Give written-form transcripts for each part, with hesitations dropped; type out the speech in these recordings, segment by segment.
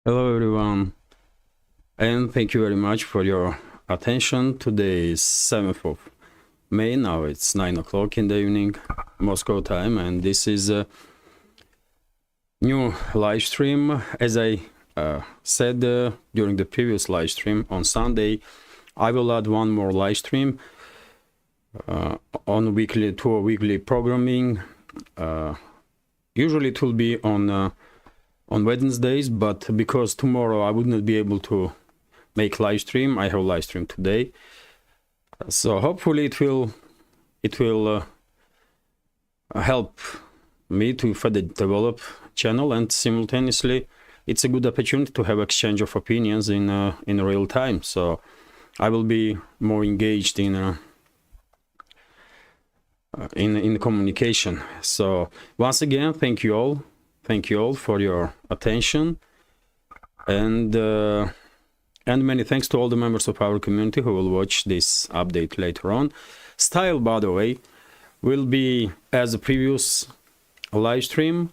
Hello, everyone, and thank you very much for your attention. Today is 7th of May. Now it's 9 o'clock in the evening, Moscow time, and this is a new live stream. As I said during the previous live stream on Sunday, I will add one more live stream on weekly programming. Usually it will be on Wednesdays, but because tomorrow I would not be able to make live stream, I have live stream today. So hopefully it will help me to further develop channel, and simultaneously it's a good opportunity to have exchange of opinions in real time. So I will be more engaged in communication. So once again, thank you all for your attention, and many thanks to all the members of our community who will watch this update later on. Style, by the way, will be as a previous live stream.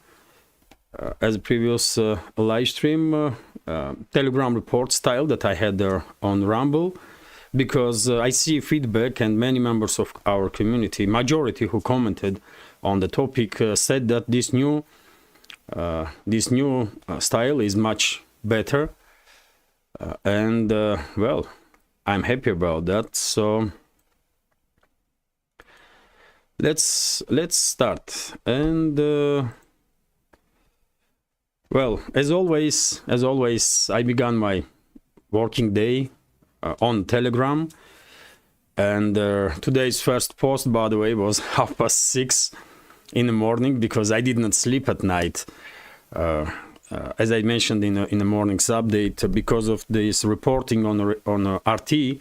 Telegram report style that I had there on Rumble, because I see feedback, and many members of our community, majority who commented on the topic, said that this new style is much better, and well, I'm happy about that. So let's start. And well, as always, I began my working day on Telegram, and today's first post, by the way, was 6:30 in the morning, because I did not sleep at night, as I mentioned in the morning's update, because of this reporting on RT,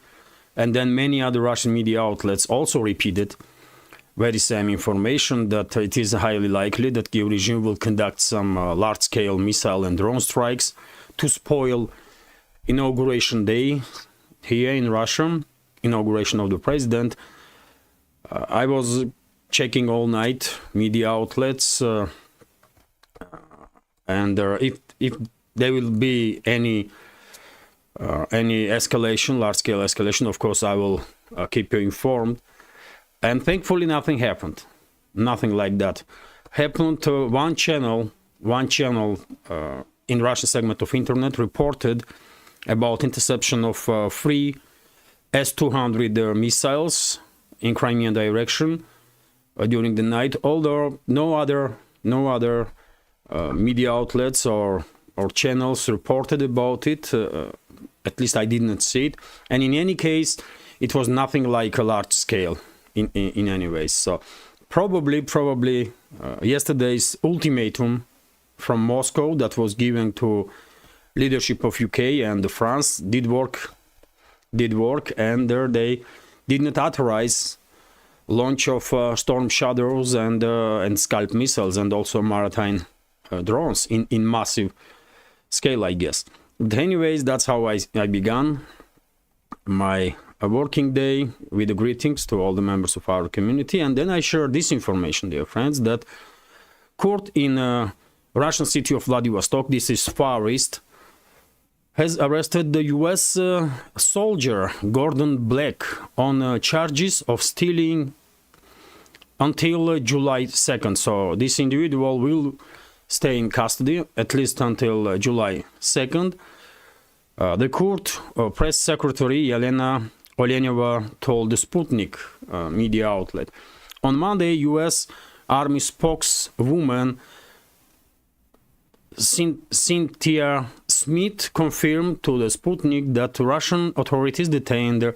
and then many other Russian media outlets also repeated very same information, that it is highly likely that Kyiv regime will conduct some large-scale missile and drone strikes to spoil Inauguration Day here in Russia, inauguration of the president. I was checking all night media outlets, and if there will be any escalation, large-scale escalation, of course I will keep you informed. And thankfully nothing happened. Nothing like that happened. One channel in Russian segment of internet reported about interception of 3 S-200 missiles in Crimean direction during the night, although no other media outlets or channels reported about it. At least I did not see it, and in any case it was nothing like a large scale in any way. So probably yesterday's ultimatum from Moscow that was given to leadership of UK and France did work, and there they did not authorize launch of Storm Shadows and Scalp missiles, and also maritime drones in massive scale, I guess. But anyways, that's how I began my working day, with the greetings to all the members of our community. And then I shared this information, dear friends, that court in Russian city of Vladivostok, this is Far East, has arrested the US soldier Gordon Black on charges of stealing until July 2nd. So this individual will stay in custody at least until July 2nd. The court press secretary Yelena Oleneva told the Sputnik media outlet. On Monday, U.S. Army spokeswoman Cynthia Smith confirmed to the Sputnik that Russian authorities detained a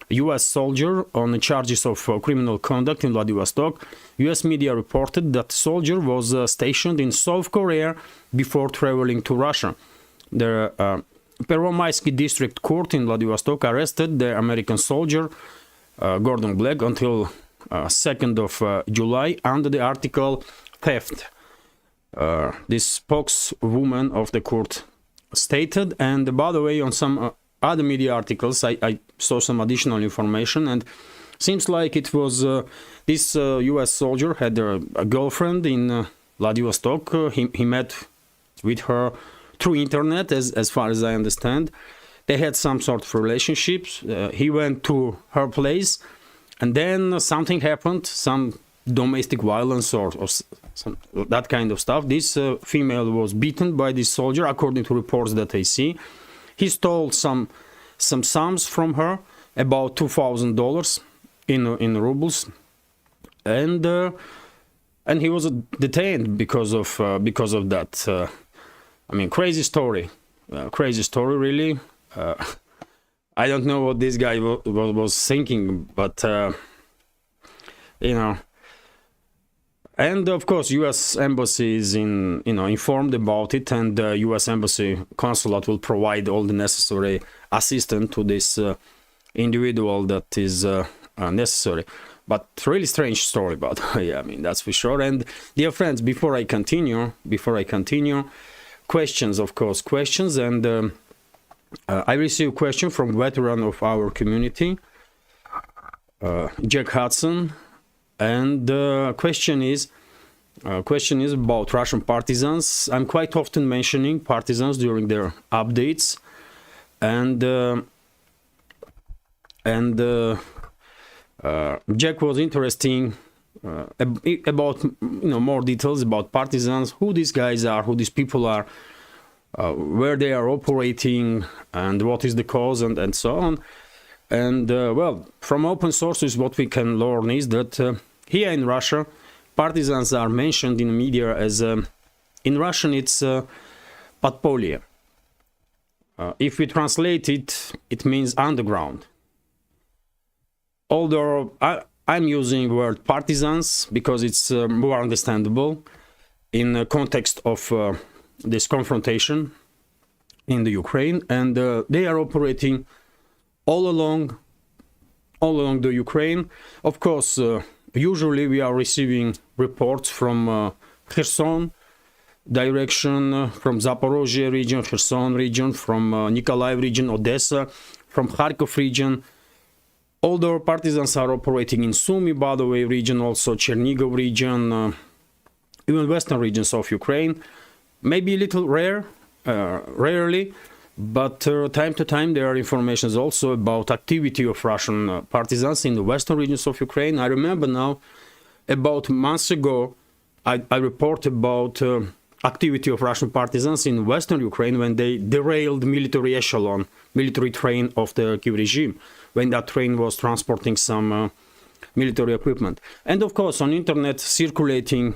U.S. soldier on charges of criminal conduct in Vladivostok. U.S. media reported that the soldier was stationed in South Korea before traveling to Russia. The Pervomaisky District Court in Vladivostok arrested the American soldier Gordon Black until 2nd of July under the article theft. This spokeswoman of the court stated, and by the way, on some other media articles I saw some additional information, and seems like it was this US soldier had a girlfriend in Vladivostok. He met with her through internet, as far as I understand. They had some sort of relationships. He went to her place, and then something happened, some domestic violence or some that kind of stuff. This female was beaten by this soldier, according to reports that I see. He stole some sums from her, about $2,000 in rubles, and he was detained because of that. I mean, crazy story, really. I don't know what this guy was thinking, but you know. And of course, U.S. embassy is informed about it, and U.S. embassy consulate will provide all the necessary assistance to this individual that is necessary. But really strange story, but yeah, I mean, that's for sure. And dear friends, before I continue, questions, of course, and I received a question from a veteran of our community, Jack Hudson. And the question is about Russian partisans. I'm quite often mentioning partisans during their updates, and Jack was interesting about more details about partisans, who these guys are, who these people are, where they are operating, and what is the cause, and so on. And well, from open sources, what we can learn is that here in Russia, partisans are mentioned in the media as, in Russian, it's podpolye. If we translate it, it means underground. Although I'm using the word partisans because it's more understandable in the context of this confrontation in the Ukraine, and they are operating all along the Ukraine. Of course, usually we are receiving reports from Kherson direction, from Zaporozhye region, Kherson region, from Nikolaev region, Odessa, from Kharkov region. Although partisans are operating in Sumy, by the way, region, also Chernigov region, even western regions of Ukraine. Maybe a little rarely, but time to time there are informations also about activity of Russian partisans in the western regions of Ukraine. I remember now, about months ago, I reported about activity of Russian partisans in western Ukraine when they derailed military echelon, military train of the Kiev regime, when that train was transporting some military equipment. And of course, on internet circulating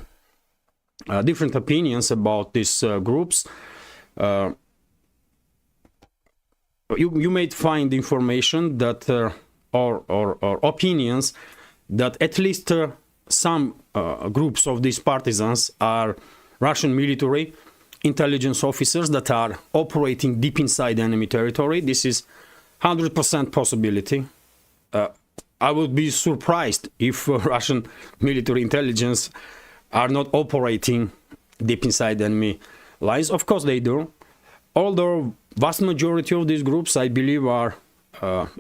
different opinions about these groups. You may find information that or opinions that at least some groups of these partisans are Russian military intelligence officers that are operating deep inside enemy territory. This is 100% possibility. I would be surprised if Russian military intelligence are not operating deep inside enemy lines. Of course they do. Although vast majority of these groups, I believe, are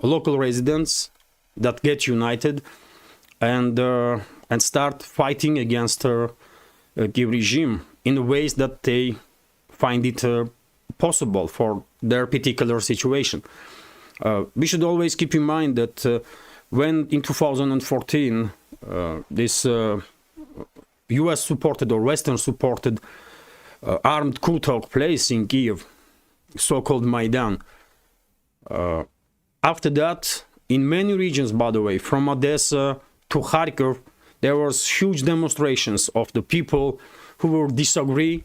local residents that get united and start fighting against the regime in ways that they find it possible for their particular situation. We should always keep in mind that when in 2014 this US-supported or Western-supported armed coup took place in Kiev, so-called Maidan. After that, in many regions, by the way, from Odessa to Kharkov, there was huge demonstrations of the people who will disagree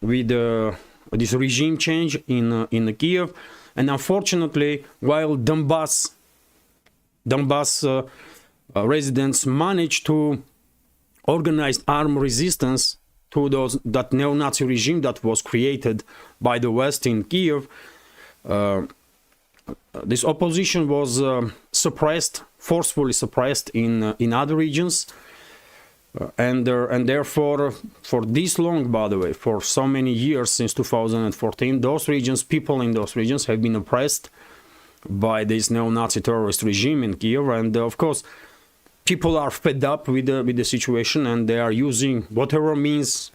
with this regime change in Kiev. And unfortunately, while Donbass residents managed to organize armed resistance to that neo-Nazi regime that was created by the West in Kiev, this opposition was suppressed, forcefully suppressed in other regions, and therefore, for this long, by the way, for so many years since 2014, people in those regions have been oppressed by this neo-Nazi terrorist regime in Kiev, and of course, people are fed up with the situation, and they are using whatever means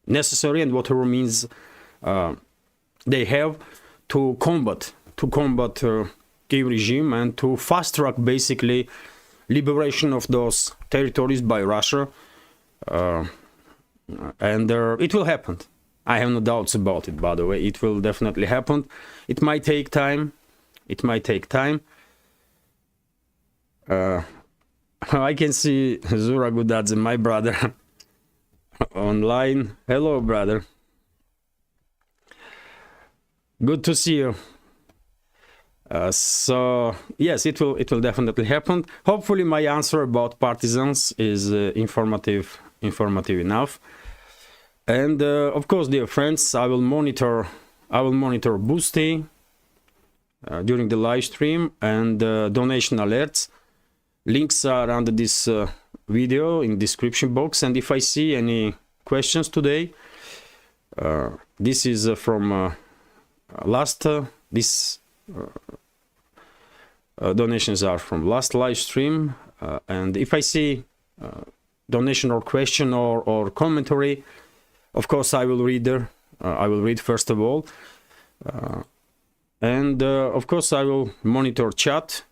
necessary and whatever means they have to combat Kiev regime and to fast track basically liberation of those territories by Russia, and it will happen. I have no doubts about it, by the way. It will definitely happen. It might take time. I can see Zura Gudadze, my brother, online. Hello, brother. Good to see you. So yes, it will definitely happen. Hopefully my answer about partisans is informative enough. And of course, dear friends, I will monitor Boosty during the live stream, and donation alerts. Links are under this video in description box. And if I see any questions today, this is from last donations are from last live stream, and if I see donation or question or commentary, of course I will read I will read first of all, and of course I will monitor chat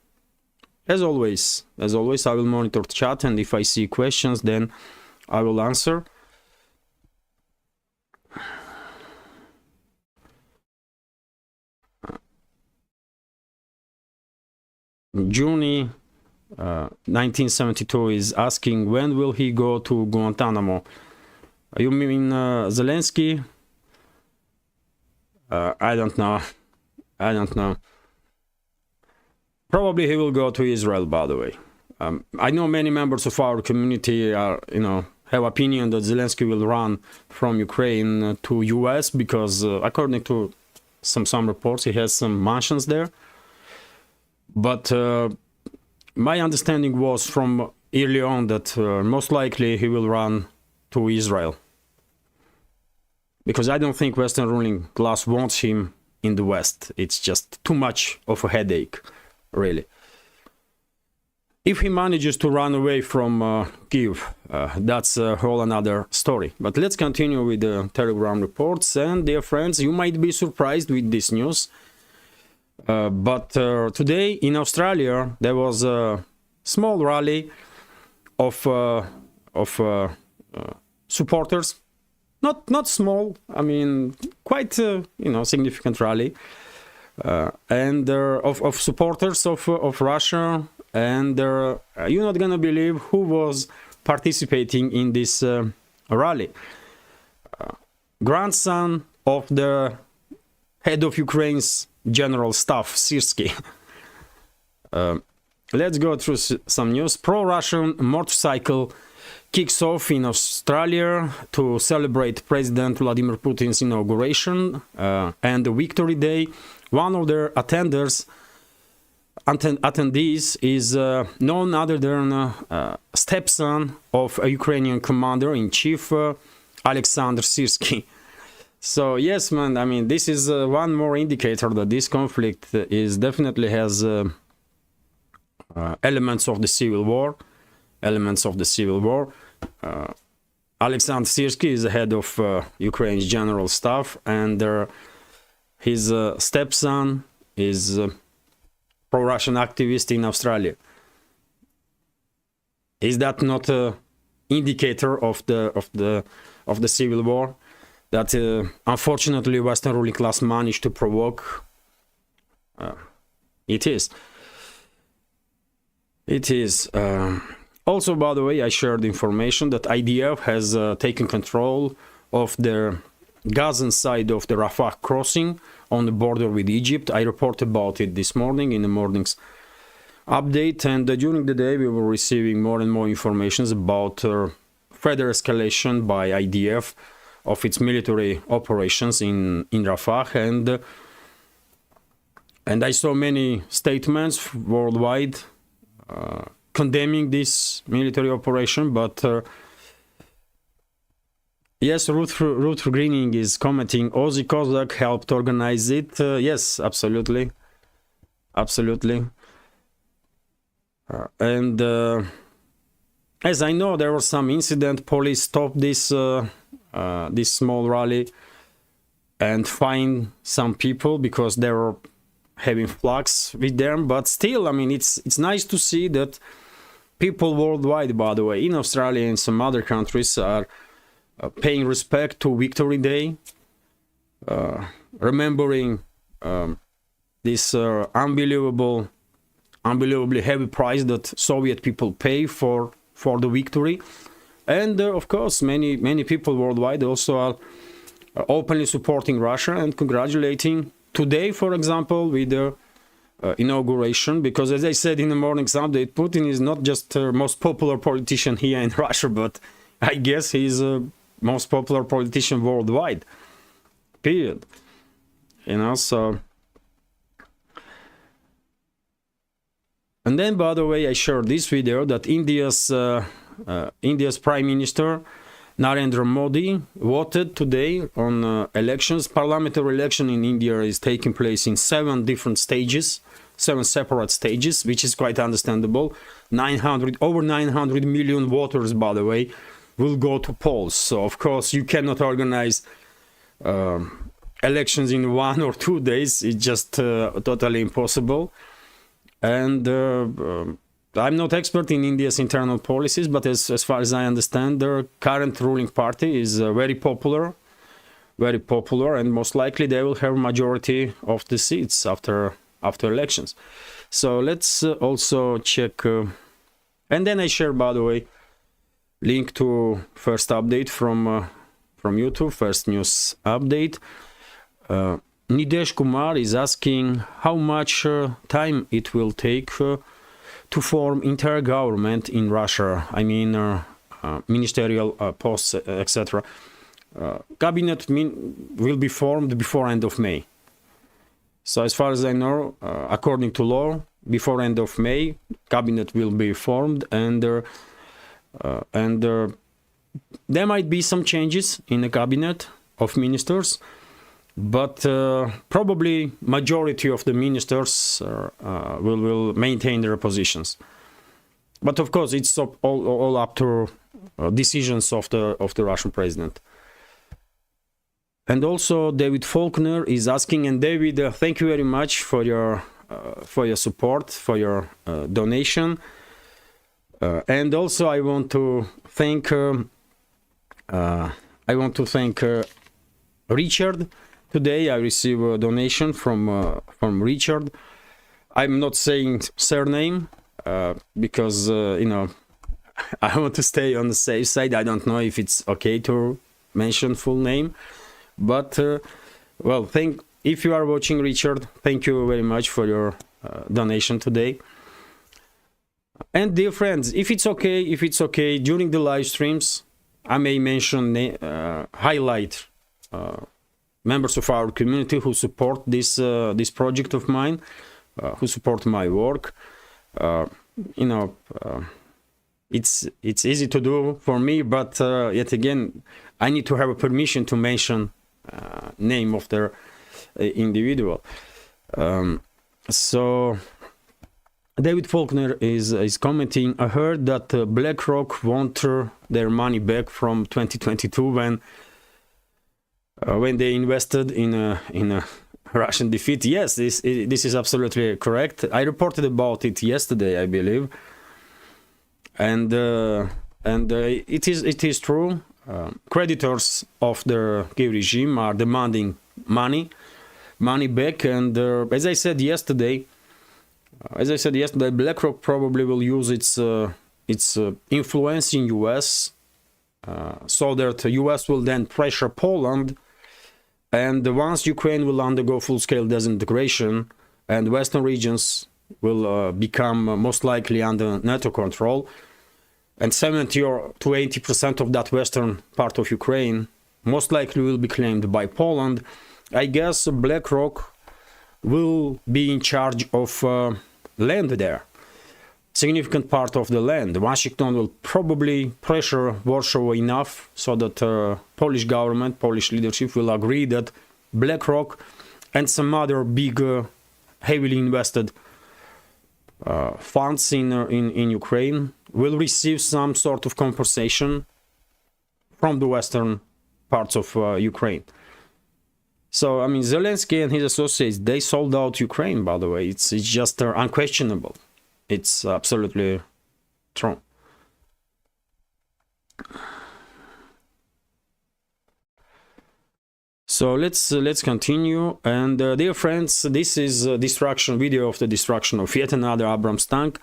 as always. I will monitor chat, and if I see questions, then I will answer. Juni 1972 is asking, when will he go to Guantanamo? You mean Zelensky? I don't know. Probably he will go to Israel, by the way. I know many members of our community are, have opinion that Zelensky will run from Ukraine to US because according to some reports, he has some mansions there. But my understanding was from early on that most likely he will run to Israel, because I don't think Western ruling class wants him in the West. It's just too much of a headache, really. If he manages to run away from Kiev, that's a whole another story. But let's continue with the Telegram reports. And dear friends, you might be surprised with this news. But today in Australia there was a small rally of supporters, not small, I mean quite significant rally, and of supporters of Russia, and you're not gonna believe who was participating in this rally. Grandson of the head of Ukraine's General Staff, Syrskyi. Let's go through some news. Pro-Russian motorcycle kicks off in Australia to celebrate President Vladimir Putin's inauguration and the Victory Day. One of their attendees is none other than stepson of a Ukrainian commander-in-chief, Alexander Syrskyi. So yes, man, I mean, this is one more indicator that this conflict definitely has elements of the civil war. Alexander Syrskyi is the head of Ukraine's General Staff, and his stepson is a pro-Russian activist in Australia. Is that not an indicator of the civil war that unfortunately Western ruling class managed to provoke? It is. Also, by the way, I shared information that IDF has taken control of the Gazan side of the Rafah crossing on the border with Egypt. I reported about it this morning in the morning's update, and during the day we were receiving more and more information about further escalation by IDF of its military operations in Rafah, and I saw many statements worldwide condemning this military operation, but yes, Ruth Greening is commenting, Ozzy Kozak helped organize it. Yes, absolutely. And as I know, there was some incident, police stopped this this small rally, and find some people because they were having flux with them. But still, I mean, it's nice to see that people worldwide, by the way, in Australia and some other countries, are paying respect to Victory Day, remembering this unbelievably heavy price that Soviet people pay for the victory. And of course, many people worldwide also are openly supporting Russia and congratulating today, for example, with the inauguration, because as I said in the morning's update, Putin is not just the most popular politician here in Russia, but I guess he's the most popular politician worldwide, period. You know, so... And then, by the way, I shared this video that India's Prime Minister Narendra Modi voted today on elections. Parliamentary election in India is taking place in 7 different stages, 7 separate stages, which is quite understandable. Over 900 million voters, by the way, will go to polls. So, of course, you cannot organize elections in 1 or 2 days. It's just totally impossible. And I'm not expert in India's internal policies, but as far as I understand, their current ruling party is very popular, and most likely they will have majority of the seats after elections. So let's also check. And then I share, by the way, link to first update from YouTube, first news update. Nidesh Kumar is asking how much time it will take to form entire government in Russia. I mean, ministerial posts, etc. Cabinet will be formed before end of May. So as far as I know, according to law, before end of May, cabinet will be formed, and there might be some changes in the cabinet of ministers. But probably majority of the ministers will maintain their positions. But of course, it's all up to decisions of the Russian president. And also, David Faulkner is asking, and David, thank you very much for your support, for your donation. And also, I want to thank Richard. Today I received a donation from Richard. I'm not saying surname because you know, I want to stay on the safe side. I don't know if it's okay to mention full name, but well, if you are watching, Richard, thank you very much for your donation today. And dear friends, if it's okay, during the live streams, I may mention highlight members of our community who support this project of mine, who support my work. You know, it's easy to do for me, but yet again, I need to have a permission to mention name of their individual. So David Faulkner is commenting. I heard that BlackRock want their money back from 2022 when they invested in a Russian defeat. Yes, this is absolutely correct. I reported about it yesterday, I believe, and it is true. Creditors of the Kiev regime are demanding money back, and as I said yesterday, BlackRock probably will use its influence in US, so that the US will then pressure Poland. And once Ukraine will undergo full-scale disintegration and Western regions will become most likely under NATO control, and 70 to 80% of that western part of Ukraine most likely will be claimed by Poland, I guess BlackRock will be in charge of land there. Significant part of the land. Washington will probably pressure Warsaw enough so that Polish government, Polish leadership will agree that BlackRock and some other big, heavily invested funds in Ukraine will receive some sort of compensation from the western parts of Ukraine. So, I mean, Zelensky and his associates, they sold out Ukraine, by the way. It's just unquestionable. It's absolutely true. So let's continue. And dear friends, this is a destruction video of the destruction of yet another Abrams tank.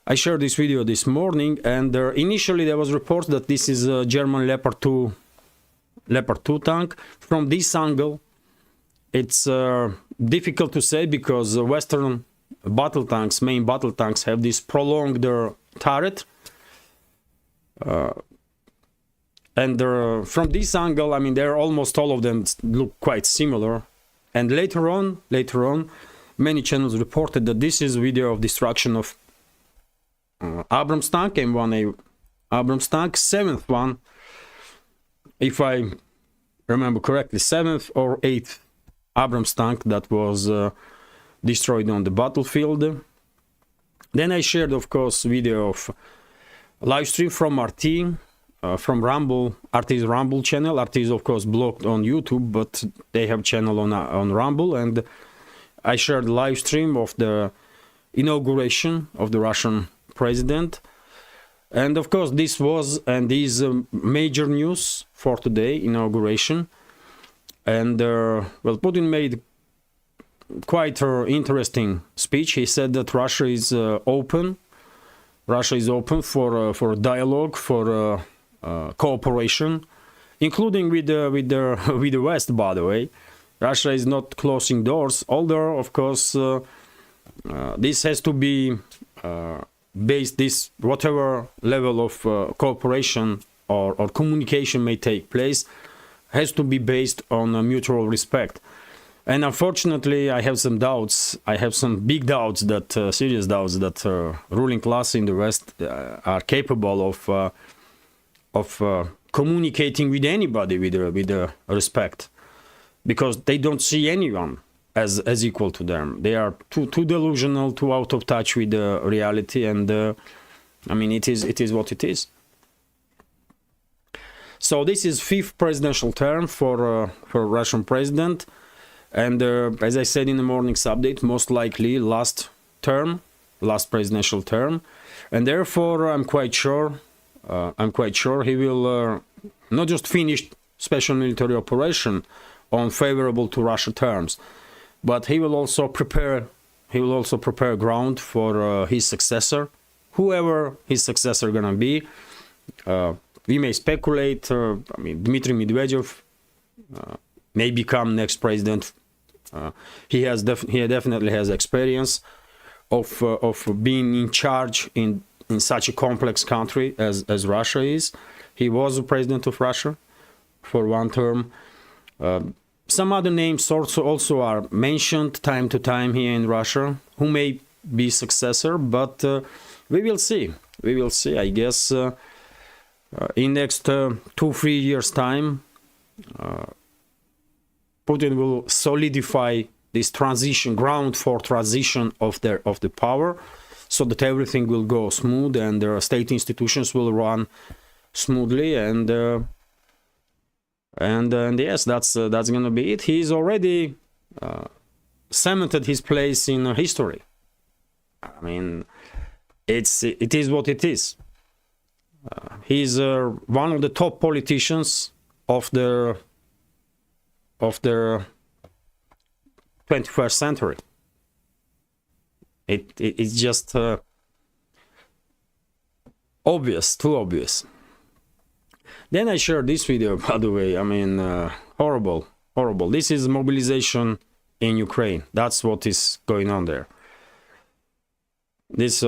I shared this video this morning, and initially there was reports that this is a German Leopard 2 tank. From this angle, it's difficult to say because Western battle tanks, main battle tanks, have this prolonged turret. And from this angle, I mean, they're almost all of them look quite similar. And later on, many channels reported that this is a video of destruction of Abrams tank, M1A Abrams tank, 7th one, if I remember correctly, 7th or 8th Abrams tank that was destroyed on the battlefield. Then I shared, of course, video of live stream from RT. From Rumble, RT's Rumble channel. RT is of course blocked on YouTube, but they have channel on Rumble, and I shared live stream of the inauguration of the Russian president. And of course this was and is major news for today, inauguration. And well, Putin made quite an interesting speech. He said that Russia is open. Russia is open for dialogue, for cooperation, including with the West, by the way. Russia is not closing doors, although of course this has to be based, this whatever level of cooperation or communication may take place has to be based on mutual respect. And unfortunately, I have some doubts. I have some big doubts, that serious doubts, that ruling class in the West are capable of communicating with anybody with respect, because they don't see anyone as equal to them. They are too delusional, too out of touch with the reality, and I mean, it is what it is. So this is 5th presidential term for Russian president, and as I said in the morning's update, most likely last presidential term, and therefore I'm quite sure he will not just finish special military operation on favorable to Russia terms, but he will also prepare ground for his successor, whoever his successor gonna be. We may speculate. I mean, Dmitry Medvedev may become next president. He definitely has experience of being in charge in such a complex country as Russia is. He was the president of Russia for one term. Some other names also are mentioned time to time here in Russia, who may be successor, but we will see. We will see. I guess in next 2-3 years' time, Putin will solidify this transition, ground for transition of the power, so that everything will go smooth and the state institutions will run smoothly, and yes, that's gonna be it. He's already cemented his place in history. I mean, it is what it is. He's one of the top politicians of the 21st century. It's just obvious, too obvious. Then I shared this video, by the way. I mean, horrible. This is mobilization in Ukraine. That's what is going on there. This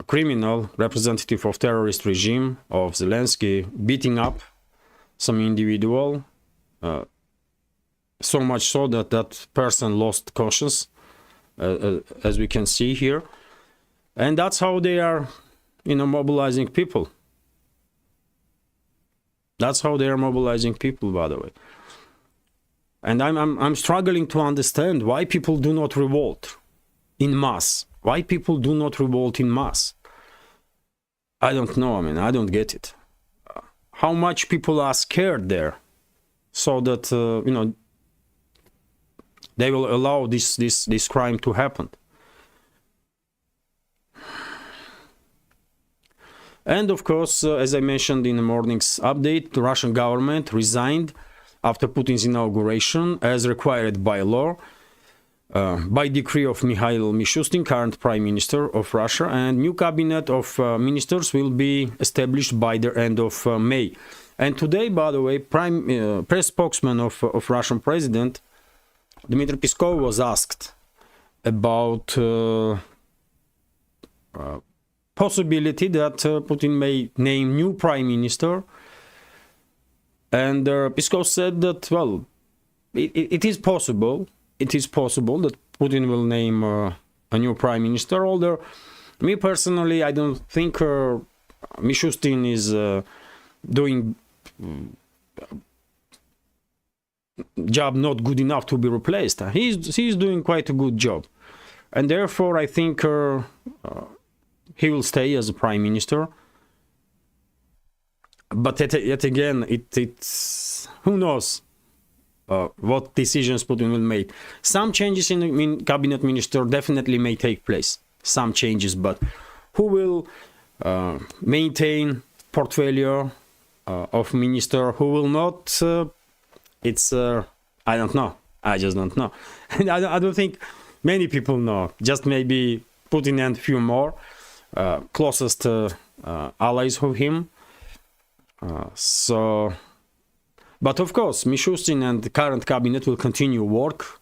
criminal representative of terrorist regime of Zelensky beating up some individual, so much so that that person lost conscience, as we can see here. And that's how they are, mobilizing people. That's how they are mobilizing people, by the way. And I'm struggling to understand why people do not revolt in mass. Why people do not revolt in mass? I don't know. I mean, I don't get it. How much people are scared there, so that They will allow this crime to happen. And of course, as I mentioned in the morning's update, the Russian government resigned after Putin's inauguration as required by law, by decree of Mikhail Mishustin, current Prime Minister of Russia, and new cabinet of ministers will be established by the end of May. And today, by the way, press spokesman of Russian President Dmitry Peskov was asked about possibility that Putin may name new prime minister, and Peskov said that, well, it is possible. It is possible that Putin will name a new prime minister. Although, me personally, I don't think Mishustin is doing job not good enough to be replaced. He's doing quite a good job, and therefore I think he will stay as a prime minister. But yet again, it's who knows what decisions Putin will make. Some changes in cabinet minister definitely may take place. Some changes, but who will maintain portfolio of minister? Who will not? It's I don't know. I just don't know. And I don't think many people know. Just maybe Putin and few more closest allies of him. But of course, Mishustin and the current cabinet will continue work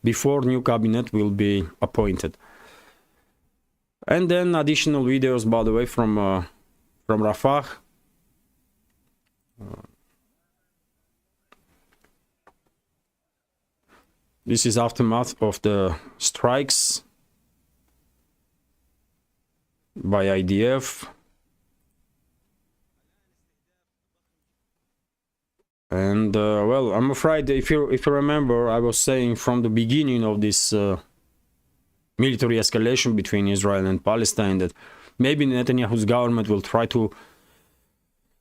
before new cabinet will be appointed. And then additional videos, by the way, from Rafah. This is aftermath of the strikes by IDF. And well, I'm afraid if you remember, I was saying from the beginning of this military escalation between Israel and Palestine that maybe Netanyahu's government will try to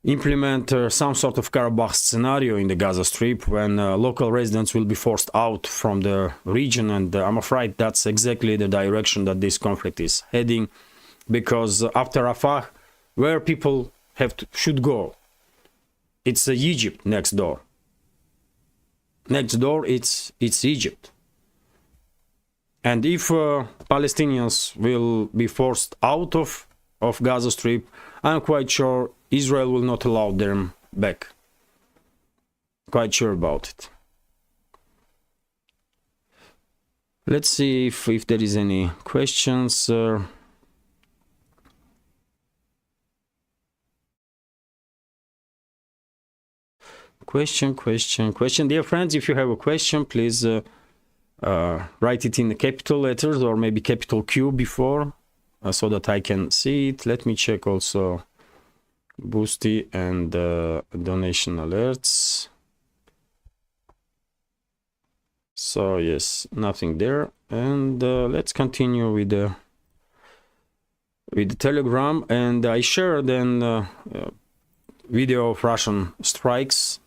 implement some sort of Karabakh scenario in the Gaza Strip when local residents will be forced out from the region. And I'm afraid that's exactly the direction that this conflict is heading, because after Rafah, where people should go, it's Egypt next door. Next door, it's Egypt. And if Palestinians will be forced out of Gaza Strip, I'm quite sure Israel will not allow them back. Quite sure about it. Let's see if there is any questions. Question. Dear friends, if you have a question, please write it in the capital letters or maybe capital Q before, so that I can see it. Let me check also Boosty and donation alerts. So yes, nothing there. And let's continue with the Telegram. And I shared then video of Russian strikes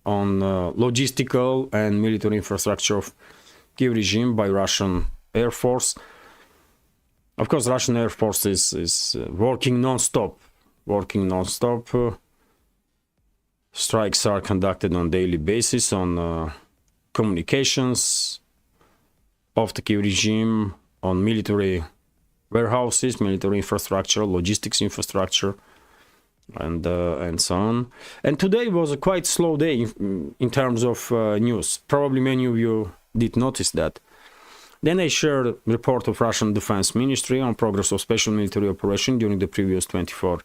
on logistical and military infrastructure of Kiev regime by Russian Air Force. Of course, Russian Air Force is working non-stop. Strikes are conducted on daily basis on communications of the Kiev regime, on military warehouses, military infrastructure, logistics infrastructure, and so on. And today was a quite slow day in terms of news. Probably many of you did notice that. Then I shared a report of Russian Defense Ministry on progress of special military operation during the previous 24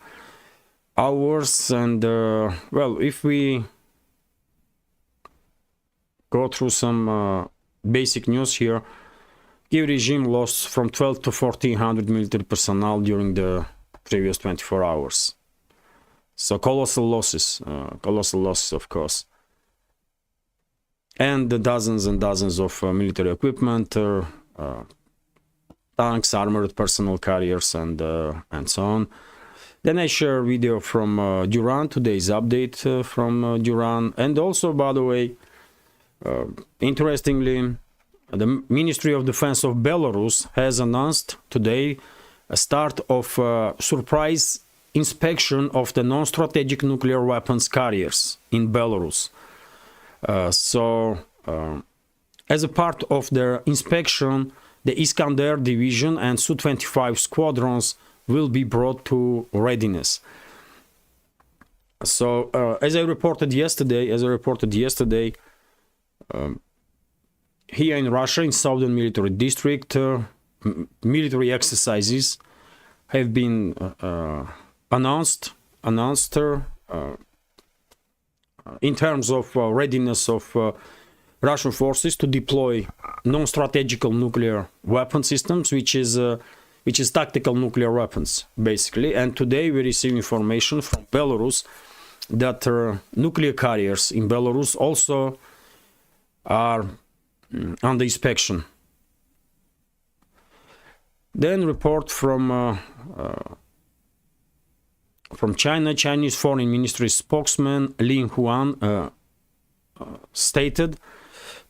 hours. And well, if we go through some basic news here, Kiev regime lost from 12 to 1400 military personnel during the previous 24 hours. So colossal losses, of course. And dozens and dozens of military equipment, tanks, armored personnel carriers, and so on. Then I share a video from Duran, today's update from Duran. And also, by the way, interestingly, the Ministry of Defense of Belarus has announced today a start of surprise inspection of the non-strategic nuclear weapons carriers in Belarus. As a part of their inspection, the Iskander division and Su-25 squadrons will be brought to readiness. So, as I reported yesterday, here in Russia, in Southern Military District, military exercises have been announced in terms of readiness of Russian forces to deploy non-strategical nuclear weapon systems, which is tactical nuclear weapons, basically. And today we receive information from Belarus that nuclear carriers in Belarus also are under inspection. Then report from China. Chinese Foreign Ministry spokesman Lin Huan stated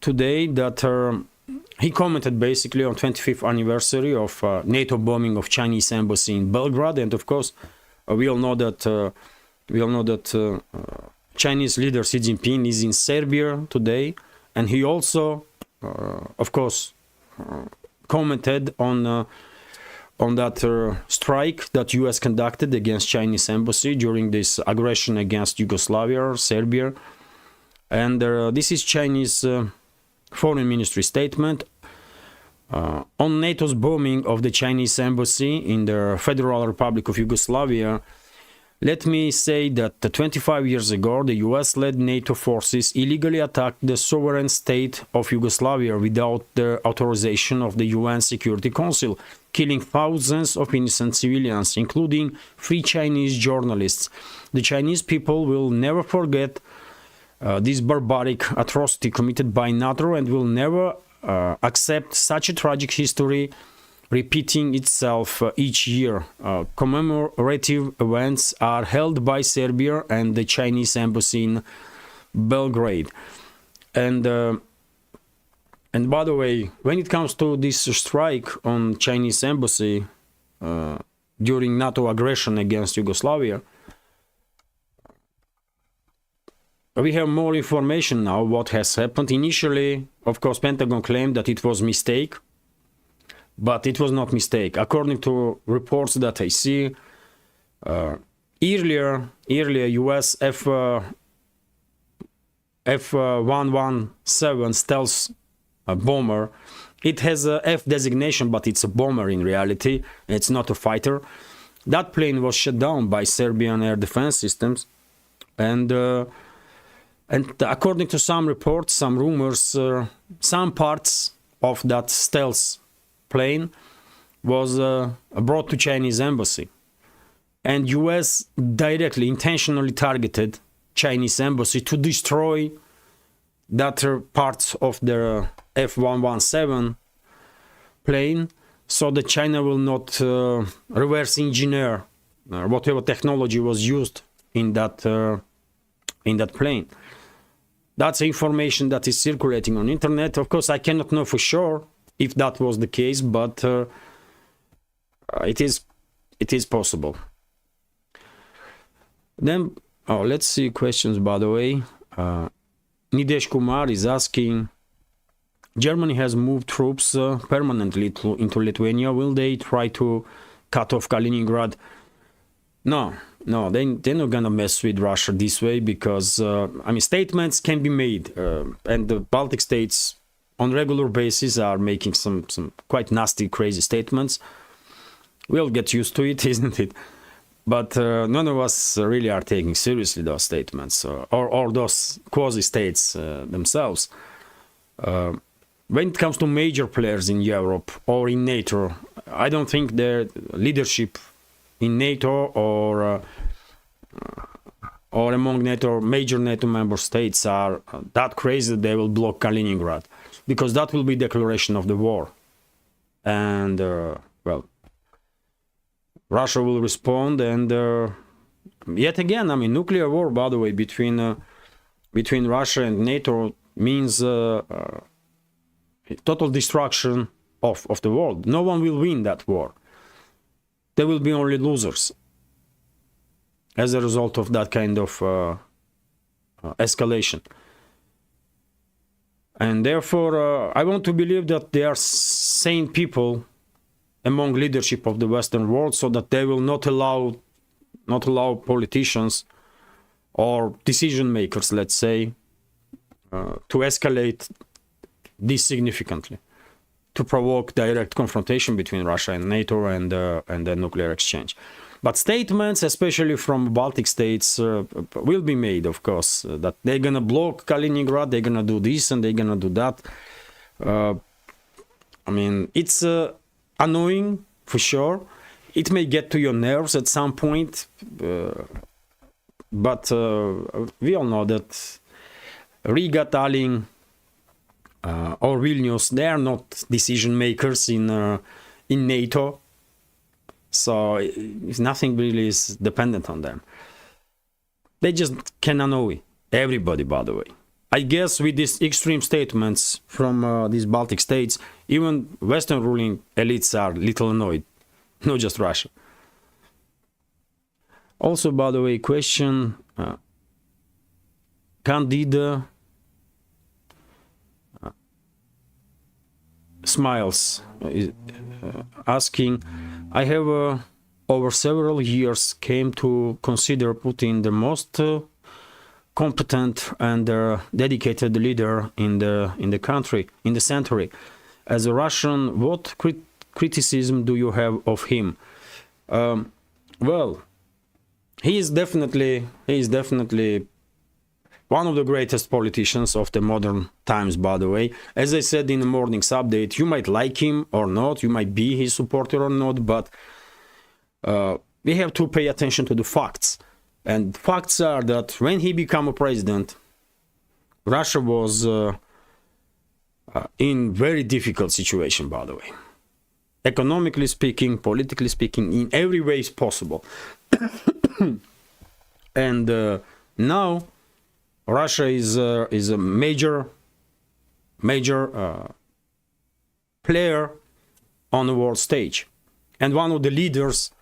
today that he commented basically on 25th anniversary of NATO bombing of Chinese embassy in Belgrade, and of course we all know that Chinese leader Xi Jinping is in Serbia today, and he also, of course, commented on that strike that U.S. conducted against Chinese embassy during this aggression against Yugoslavia or Serbia. And this is Chinese Foreign Ministry statement on NATO's bombing of the Chinese embassy in the Federal Republic of Yugoslavia. Let me say that 25 years ago, the US-led NATO forces illegally attacked the sovereign state of Yugoslavia without the authorization of the UN Security Council, killing thousands of innocent civilians, including 3 Chinese journalists. The Chinese people will never forget this barbaric atrocity committed by NATO and will never accept such a tragic history repeating itself each year. Commemorative events are held by Serbia and the Chinese embassy in Belgrade. And by the way, when it comes to this strike on Chinese embassy during NATO aggression against Yugoslavia, we have more information now what has happened. Initially, of course, Pentagon claimed that it was a mistake, but it was not mistake. According to reports that I see, earlier US F-117 stealth bomber, it has a F designation, but it's a bomber in reality. It's not a fighter. That plane was shot down by Serbian air defense systems, and according to some reports, some rumors, some parts of that stealth plane was brought to Chinese embassy, and US directly, intentionally targeted Chinese embassy to destroy that parts of the F-117 plane, so that China will not reverse engineer whatever technology was used in that plane. That's information that is circulating on internet. Of course, I cannot know for sure if that was the case, but it is possible. Then, let's see questions, by the way. Nidesh Kumar is asking, Germany has moved troops permanently into Lithuania. Will they try to cut off Kaliningrad? No, they're not gonna mess with Russia this way, because statements can be made, and the Baltic states on regular basis are making some quite nasty, crazy statements. We'll get used to it, isn't it? But none of us really are taking seriously those statements or those quasi-states themselves. When it comes to major players in Europe or in NATO, I don't think their leadership in NATO or among NATO, major NATO member states are that crazy that they will block Kaliningrad, because that will be declaration of the war. And, Russia will respond, and yet again, nuclear war, by the way, between Russia and NATO means total destruction of the world. No one will win that war. There will be only losers as a result of that kind of escalation. And therefore, I want to believe that there are sane people among leadership of the Western world, so that they will not allow politicians or decision makers, let's say, to escalate this significantly, to provoke direct confrontation between Russia and NATO and the nuclear exchange. But statements, especially from Baltic states, will be made, of course, that they're gonna block Kaliningrad, they're gonna do this and they're gonna do that. I mean, it's annoying for sure. It may get to your nerves at some point, but we all know that Riga, Tallinn, or Vilnius, they are not decision makers in NATO. So nothing really is dependent on them. They just can annoy everybody, by the way. I guess with these extreme statements from these Baltic states, even Western ruling elites are little annoyed, not just Russia. Also, by the way, question, Candida Smiles asking, I have over several years came to consider Putin the most competent and dedicated leader in the country, in the century. As a Russian, what criticism do you have of him? Well, he is definitely one of the greatest politicians of the modern times, by the way. As I said in the morning's update, you might like him or not, you might be his supporter or not, but we have to pay attention to the facts. And facts are that when he became a president, Russia was in very difficult situation, by the way. Economically speaking, politically speaking, in every way is possible. And now Russia is a major player on the world stage, and one of the leaders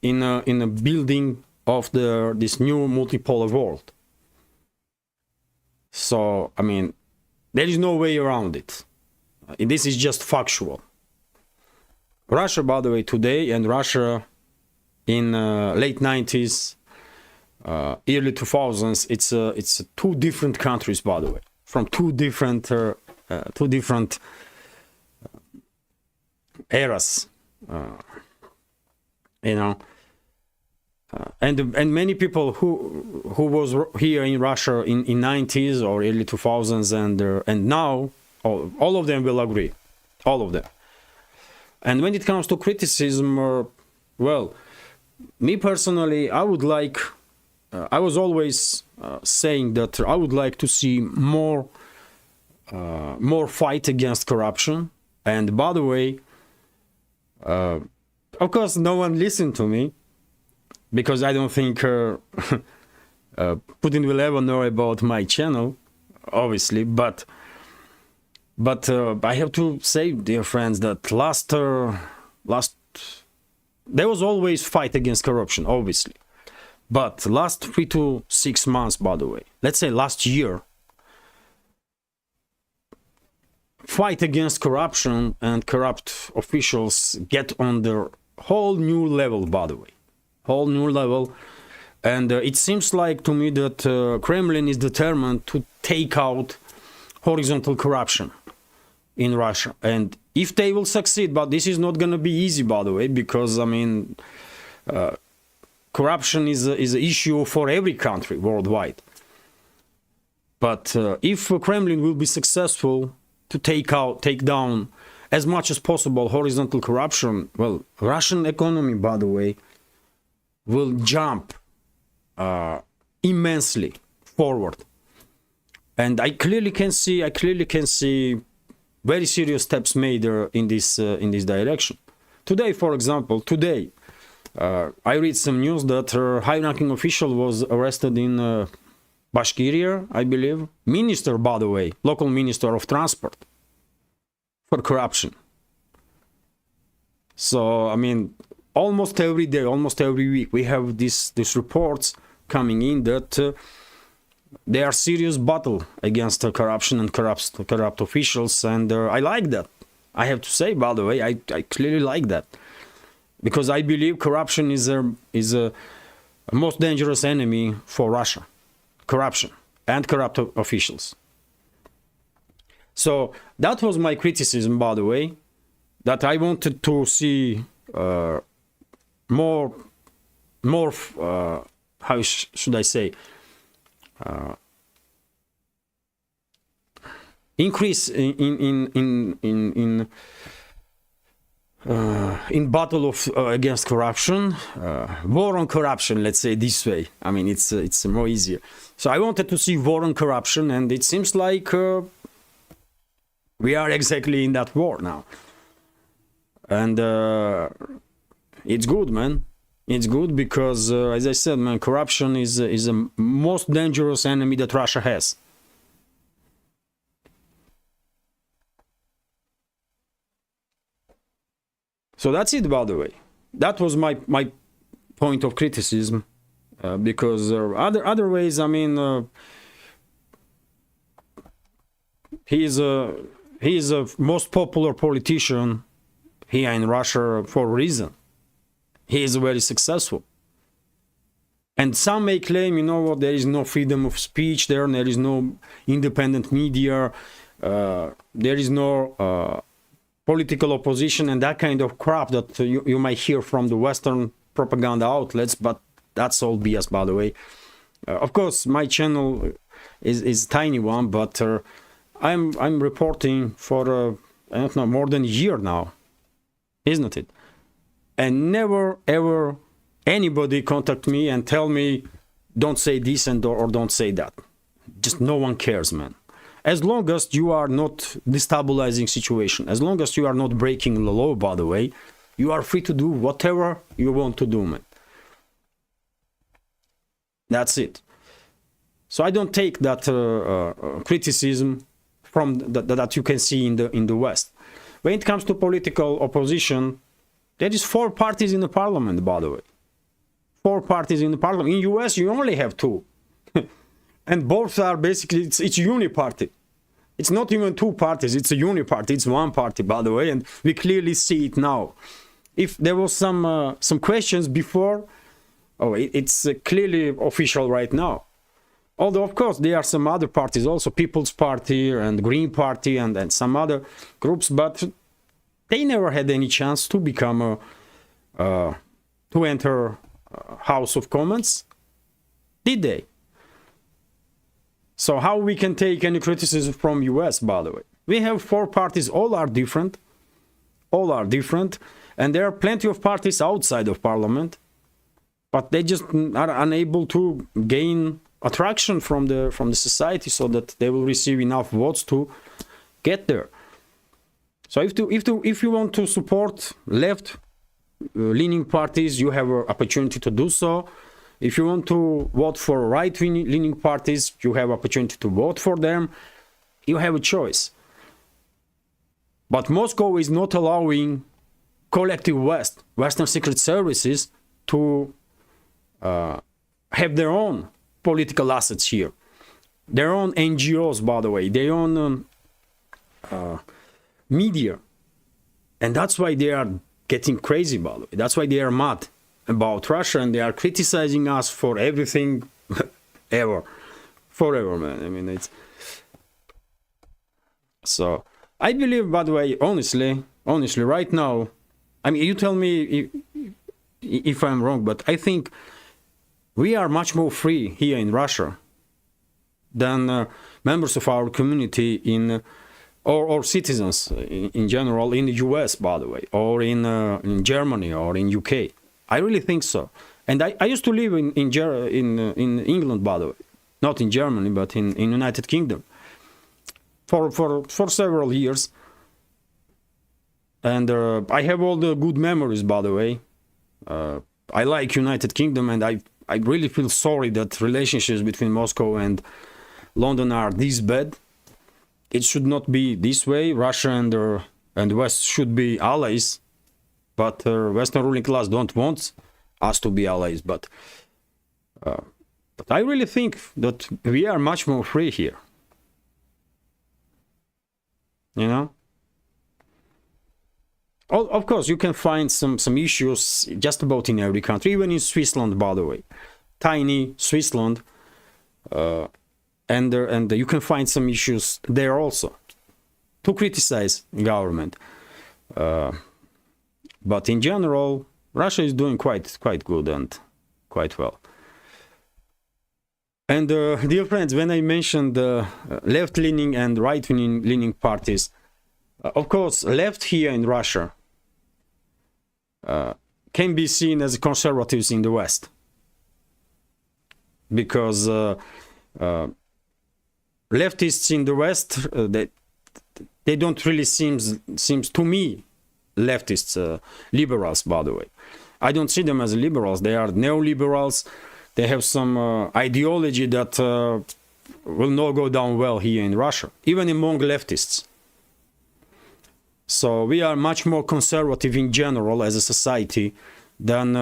in a building of this new multipolar world. So I mean, there is no way around it. This is just factual. Russia, by the way, today, and Russia in late 90s. Early 2000s, it's two different countries, by the way, from two different eras, you know, and many people who was here in Russia in 90s or early 2000s and now all of them will agree, all of them. And when it comes to criticism, well, me personally, I would like. I was always saying that I would like to see more fight against corruption. And by the way, of course, no one listened to me because I don't think Putin will ever know about my channel, obviously. But I have to say, dear friends, that there was always fight against corruption, obviously. But last 3 to 6 months, by the way, let's say last year, fight against corruption and corrupt officials get on the whole new level, by the way, whole new level. And it seems like to me that Kremlin is determined to take out horizontal corruption in Russia. And if they will succeed, but this is not going to be easy, by the way, because I mean, corruption is an issue for every country worldwide. But if Kremlin will be successful to take down as much as possible horizontal corruption, well, Russian economy, by the way, will jump immensely forward. And I clearly can see very serious steps made in this direction. Today, for example, I read some news that a high-ranking official was arrested in Bashkiria, I believe. Minister, by the way, local minister of transport. for corruption. So, I mean, almost every day, almost every week, we have these reports coming in that there are serious battle against corruption and corrupt officials, and I like that. I have to say, by the way, I clearly like that, because I believe corruption is a most dangerous enemy for Russia. Corruption and corrupt officials. So that was my criticism, by the way, that I wanted to see more. How should I say? Increase in battle of against corruption, war on corruption. Let's say this way. I mean, it's more easier. So I wanted to see war on corruption, and it seems like we are exactly in that war now. And it's good, man. It's good because, as I said, man, corruption is the most dangerous enemy that Russia has. So that's it, by the way. That was my point of criticism, because other ways, I mean, he is a most popular politician here in Russia for a reason. He is very successful. And some may claim, you know what, there is no freedom of speech there is no independent media, there is no political opposition and that kind of crap that you might hear from the Western propaganda outlets, but that's all BS, by the way. Of course, my channel is a tiny one, but I'm reporting for, I don't know, more than a year now, isn't it? And never, ever anybody contact me and tell me, don't say this or don't say that. Just no one cares, man. As long as you are not destabilizing situation, as long as you are not breaking the law, by the way, you are free to do whatever you want to do, man. That's it. So I don't take that criticism from that you can see in the West. When it comes to political opposition, there is 4 parties in the parliament, by the way. 4 parties in the parliament. In US, you only have 2. And both are basically, it's uniparty. It's not even 2 parties, it's a uniparty, it's 1 party, by the way, and we clearly see it now. If there was some questions before, it's clearly official right now. Although, of course, there are some other parties also, People's Party and Green Party and some other groups, but they never had any chance to become to enter House of Commons, did they? So how we can take any criticism from US, by the way? We have 4 parties, all are different, and there are plenty of parties outside of parliament, but they just are unable to gain attraction from the society so that they will receive enough votes to get there. So if you want to support left-leaning parties, you have an opportunity to do so. If you want to vote for right-leaning parties, you have opportunity to vote for them. You have a choice. But Moscow is not allowing collective Western secret services to have their own political assets here. Their own NGOs, by the way, their own media. And that's why they are getting crazy, by the way. That's why they are mad about Russia, and they are criticizing us for everything forever, man. I mean, it's so I believe, by the way, honestly, right now, I mean, you tell me if I'm wrong, but I think we are much more free here in Russia than members of our community or citizens in general in the US, by the way, or in Germany or in UK. I really think so. And I used to live in England, by the way, not in Germany, but in United Kingdom for several years. And I have all the good memories, by the way. I like United Kingdom, and I really feel sorry that relationships between Moscow and London are this bad. It should not be this way. Russia and and the West should be allies, but Western ruling class don't want us to be allies. But I really think that we are much more free here. You know? Of course, you can find some issues just about in every country, even in Switzerland, by the way. Tiny Switzerland, and you can find some issues there also to criticize government. But in general, Russia is doing quite good and quite well. And dear friends, when I mentioned left-leaning and right-leaning parties, of course, left here in Russia can be seen as conservatives in the West, because leftists in the West, they don't really seems to me leftists, liberals, by the way. I don't see them as liberals. They are neoliberals. They have some ideology that will not go down well here in Russia, even among leftists. So we are much more conservative in general as a society than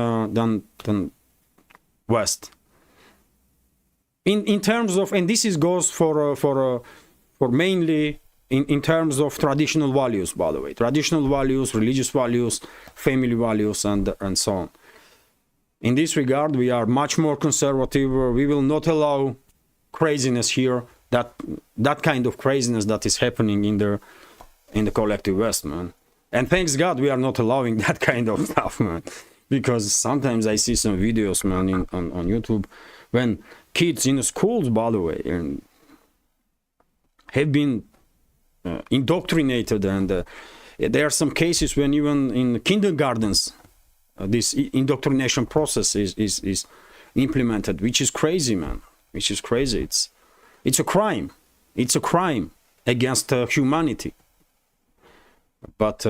West. In terms of, and this goes for mainly in terms of traditional values, by the way, traditional values, religious values, family values, and so on. In this regard, we are much more conservative. We will not allow craziness here, that kind of craziness that is happening in the collective West, man. And thanks God we are not allowing that kind of stuff, man. Because sometimes I see some videos, man, on YouTube when kids in schools, by the way, and have been indoctrinated, and there are some cases when even in kindergartens this indoctrination process is implemented, which is crazy, man. Which is crazy. It's a crime. It's a crime against humanity. But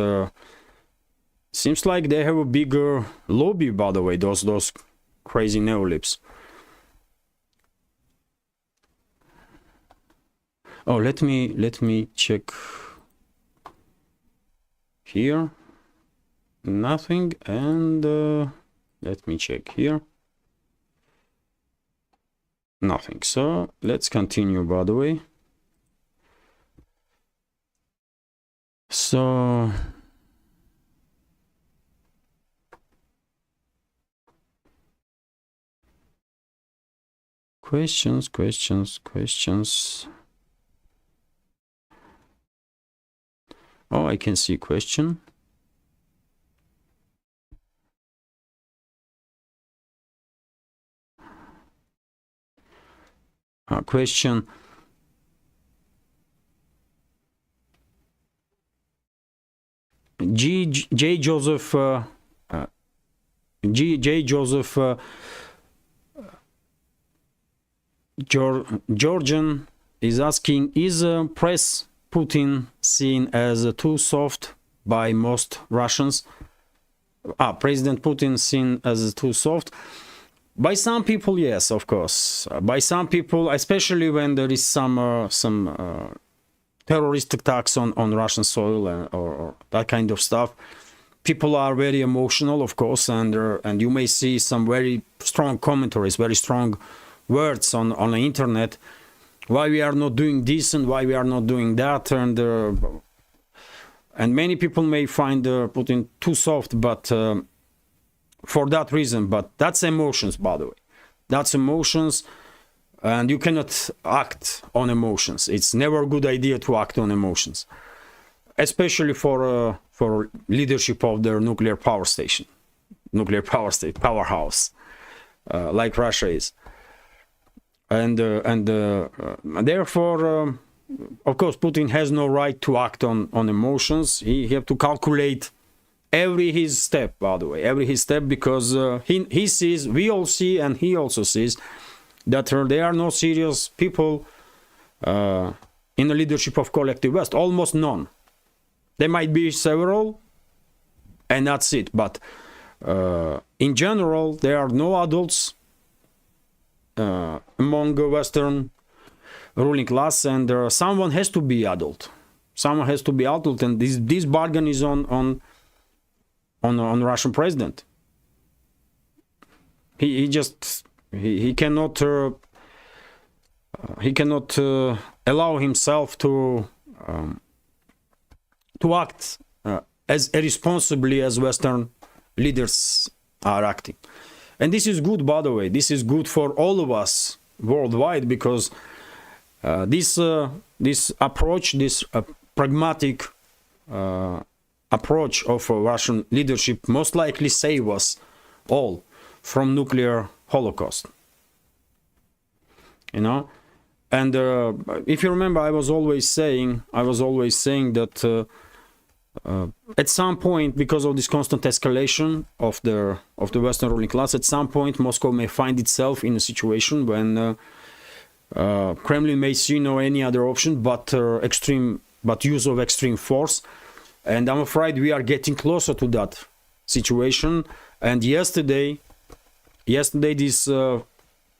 seems like they have a bigger lobby, by the way, those crazy neolibs. Oh, let me check here. Nothing, and let me check here. Nothing. So let's continue, by the way. So questions. Oh, I can see question. Question. J. Joseph Georgian is asking, is press Putin seen as too soft by most Russians? President Putin seen as too soft? By some people, yes, of course. By some people, especially when there is some terrorist attacks on Russian soil or that kind of stuff, people are very emotional, of course, and you may see some very strong commentaries, very strong words on the internet. Why we are not doing this and why we are not doing that, and many people may find Putin too soft, but for that reason. But that's emotions, by the way. That's emotions, and you cannot act on emotions. It's never a good idea to act on emotions, especially for leadership of their nuclear powerhouse, like Russia is. And therefore, of course, Putin has no right to act on emotions. He have to calculate every his step, by the way, every his step, because he sees, we all see, and he also sees that there are no serious people in the leadership of collective West, almost none. There might be several, and that's it. But in general, there are no adults among Western ruling class, and someone has to be adult. Someone has to be outlawed, and this bargain is on Russian president. He cannot allow himself to act as irresponsibly as Western leaders are acting. And this is good, by the way. This is good for all of us worldwide, because this approach, this pragmatic approach of Russian leadership most likely save us all from nuclear holocaust. You know, and if you remember, I was always saying that at some point, because of this constant escalation of the Western ruling class, at some point Moscow may find itself in a situation when Kremlin may see no any other option but use of extreme force. And I'm afraid we are getting closer to that situation. And yesterday this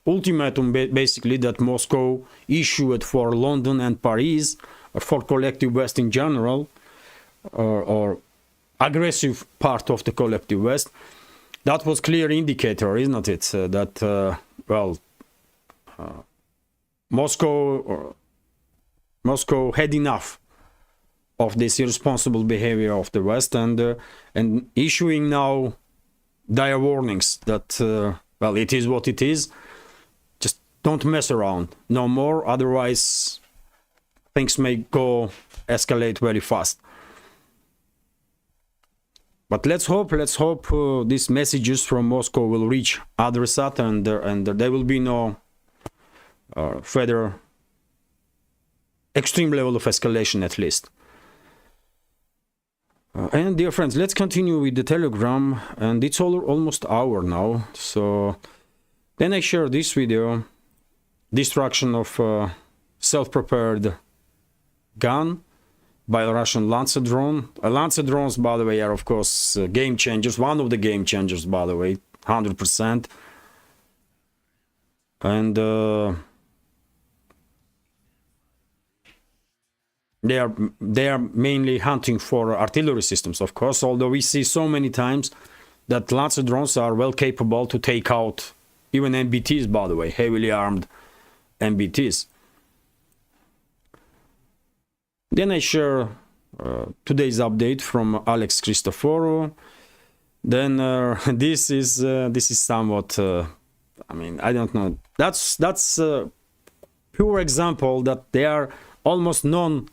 ultimatum basically that Moscow issued for London and Paris, for collective West in general, or aggressive part of the collective West, that was clear indicator, isn't it, that Moscow had enough of this irresponsible behavior of the West, and issuing now dire warnings that it is what it is. Just don't mess around no more, otherwise things may escalate very fast. But let's hope these messages from Moscow will reach adressat, and there will be no further extreme level of escalation, at least. And dear friends, let's continue with the Telegram, and it's almost hour now. So then I share this video, destruction of self-prepared gun by a Russian Lancer drone. Lancer drones, by the way, are of course game changers, one of the game changers, by the way, 100%. And they are mainly hunting for artillery systems, of course, although we see so many times that Lancer drones are well capable to take out even MBTs, by the way, heavily armed MBTs. Then I share today's update from Alex Christoforou. Then this is somewhat, I don't know. That's a pure example that there are almost none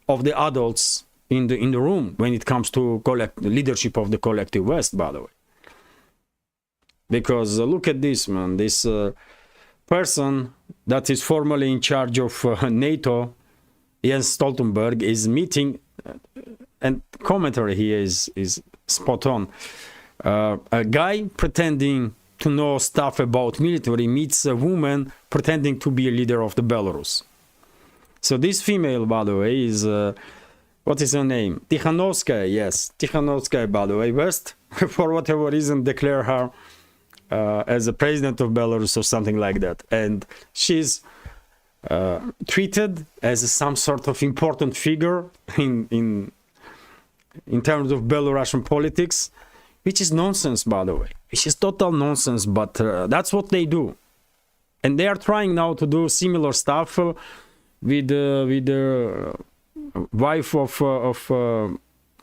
of the adults in the room when it comes to leadership of the collective West, by the way. Because look at this, man. This person that is formally in charge of NATO, Jens Stoltenberg, is meeting, and commentary here is spot on. A guy pretending to know stuff about military meets a woman pretending to be a leader of the Belarus. So this female, by the way, is what is her name? Tikhanovskaya, yes, Tikhanovskaya, by the way. West, for whatever reason, declare her as a president of Belarus or something like that, and she's treated as some sort of important figure in terms of Belarusian politics, which is nonsense, by the way. Which is total nonsense, but that's what they do, and they are trying now to do similar stuff with the wife of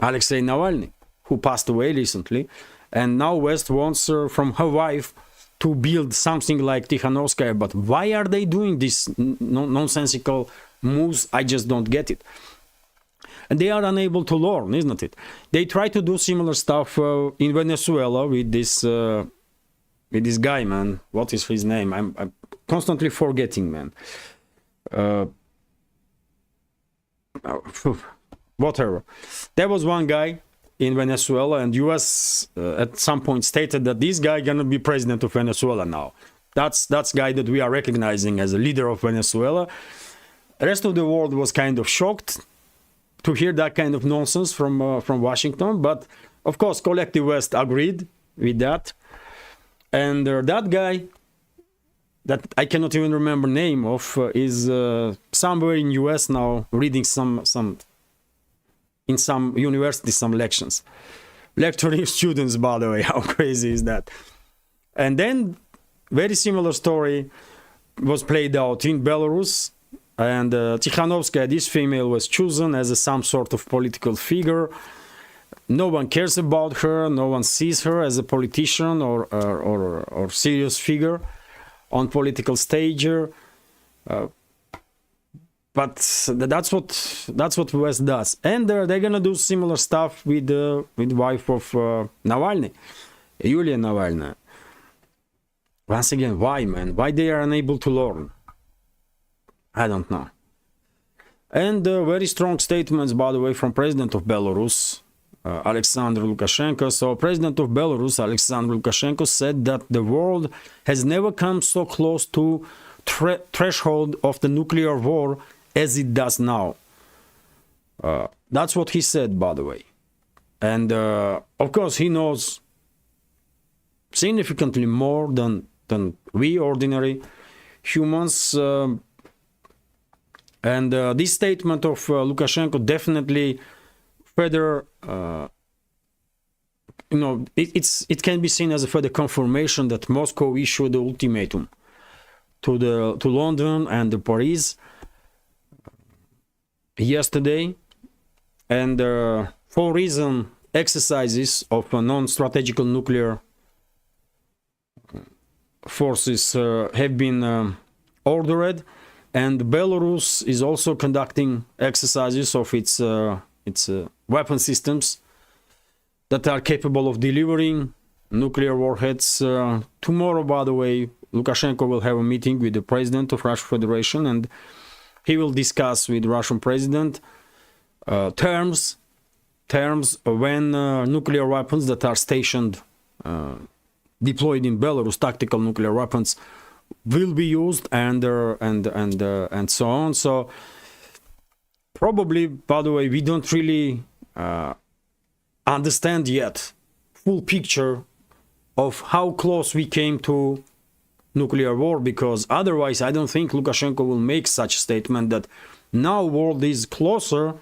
Alexei Navalny, who passed away recently, and now West wants from her wife to build something like Tikhanovskaya. But why are they doing these nonsensical moves? I just don't get it. And they are unable to learn, isn't it? They try to do similar stuff in Venezuela with this guy, man. What is his name? I'm constantly forgetting, man. Whatever. There was one guy in Venezuela, and US at some point stated that this guy gonna be president of Venezuela now. That's guy that we are recognizing as a leader of Venezuela. The rest of the world was kind of shocked to hear that kind of nonsense from Washington, but of course collective West agreed with that. And that guy that I cannot even remember name of is somewhere in US now reading some in some universities, some lections. Lecturing students, by the way, how crazy is that? And then very similar story was played out in Belarus, and Tikhanovskaya, this female, was chosen as some sort of political figure. No one cares about her, no one sees her as a politician or serious figure on political stage. But that's what West does, and they're gonna do similar stuff with wife of Navalny, Yulia Navalny. Once again, why, man? Why they are unable to learn? I don't know. And very strong statements, by the way, from President of Belarus, Alexander Lukashenko. So President of Belarus, Alexander Lukashenko, said that the world has never come so close to threshold of the nuclear war as it does now. That's what he said, by the way. And of course, he knows significantly more than we ordinary humans. And this statement of Lukashenko definitely further, it can be seen as a further confirmation that Moscow issued the ultimatum to London and to Paris yesterday, and for reason exercises of non-strategical nuclear forces have been ordered, and Belarus is also conducting exercises of its weapon systems that are capable of delivering nuclear warheads. Tomorrow, by the way, Lukashenko will have a meeting with the president of Russian Federation, and he will discuss with Russian president terms when nuclear weapons that are stationed, deployed in Belarus, tactical nuclear weapons, will be used, and so on. So probably, by the way, we don't really understand yet full picture of how close we came to nuclear war, because otherwise I don't think Lukashenko will make such a statement that now world is closer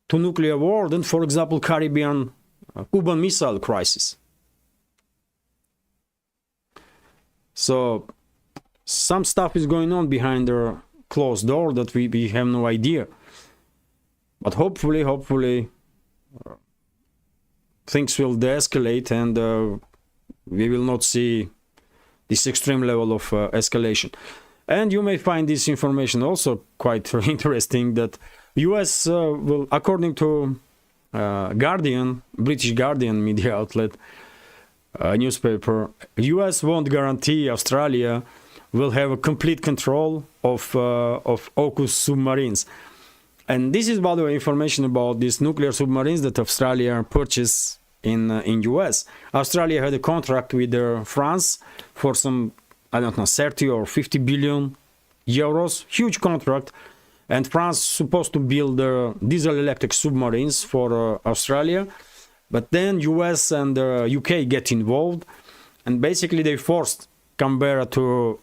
to nuclear war than, for example, Caribbean Cuban Missile Crisis. So some stuff is going on behind the closed door that we have no idea. But hopefully things will de-escalate, and we will not see this extreme level of escalation. And you may find this information also quite interesting, that US will, according to Guardian, British Guardian media outlet, newspaper, US won't guarantee Australia will have a complete control of AUKUS submarines. And this is, by the way, information about these nuclear submarines that Australia purchased in US. Australia had a contract with France for some, I don't know, 30 or 50 billion euros, huge contract. And France supposed to build diesel electric submarines for Australia. But then US and UK get involved, and basically they forced Canberra to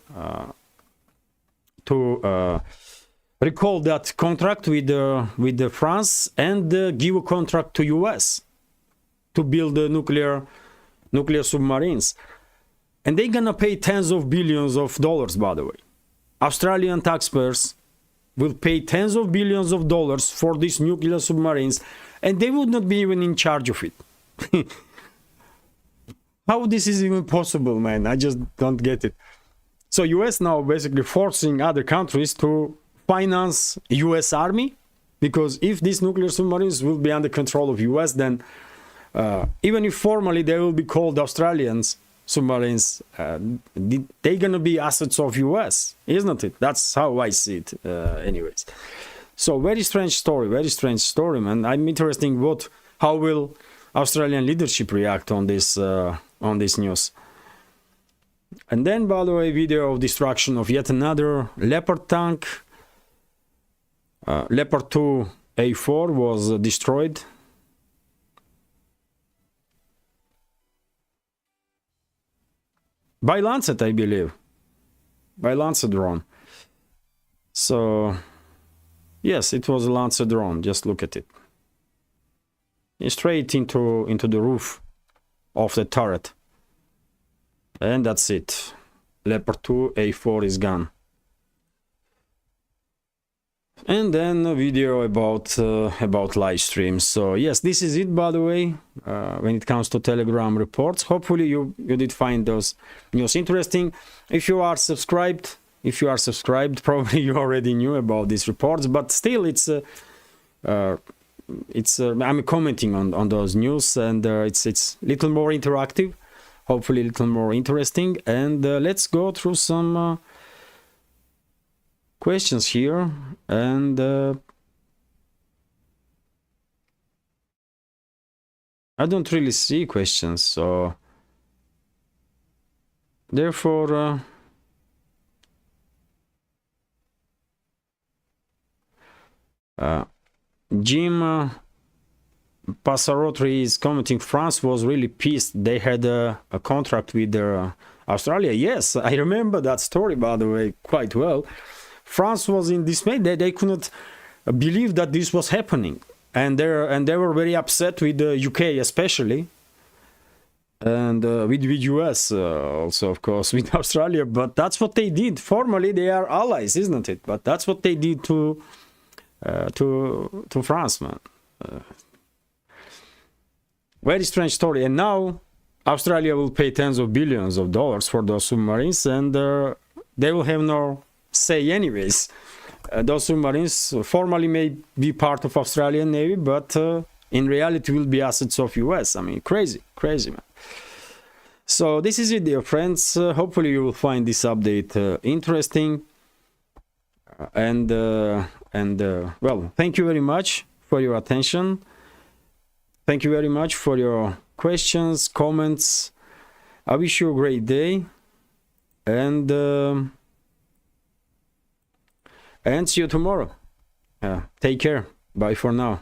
recall that contract with France and give a contract to US to build nuclear submarines. And they're gonna pay tens of billions of dollars, by the way. Australian taxpayers will pay tens of billions of dollars for these nuclear submarines, and they would not be even in charge of it. How this is even possible, man? I just don't get it. So US now basically forcing other countries to finance US army, because if these nuclear submarines will be under control of US, then even if formally they will be called Australians submarines, they're gonna be assets of US, isn't it? That's how I see it, anyways. So very strange story, man. I'm interested how will Australian leadership react on this news. And then, by the way, video of destruction of yet another Leopard tank. Leopard 2 A4 was destroyed. By Lancet, I believe. By Lancet drone. So, yes, it was a Lancet drone. Just look at it. straight into the roof of the turret. And that's it. Leopard 2 A4 is gone. And then a video about live streams. So yes, this is it, by the way, when it comes to Telegram reports. Hopefully you did find those news interesting. If you are subscribed, probably you already knew about these reports, but still I'm commenting on those news, and it's a little more interactive, hopefully a little more interesting. And let's go through some questions here. And I don't really see questions, so therefore Jim Passarotri is commenting, France was really pissed. They had a contract with Australia. Yes, I remember that story, by the way, quite well. France was in dismay. They could not believe that this was happening, and they were very upset with the UK especially, and with US also, of course, with Australia. But that's what they did. Formally, they are allies, isn't it? But that's what they did to France, man. Very strange story. And now Australia will pay tens of billions of dollars for those submarines, and they will have no say anyways. Those submarines formally may be part of Australian Navy, but in reality will be assets of US. I mean, crazy, man. So this is it, dear friends. Hopefully you will find this update interesting. Well, thank you very much for your attention. Thank you very much for your questions, comments. I wish you a great day, and see you tomorrow. Take care. Bye for now.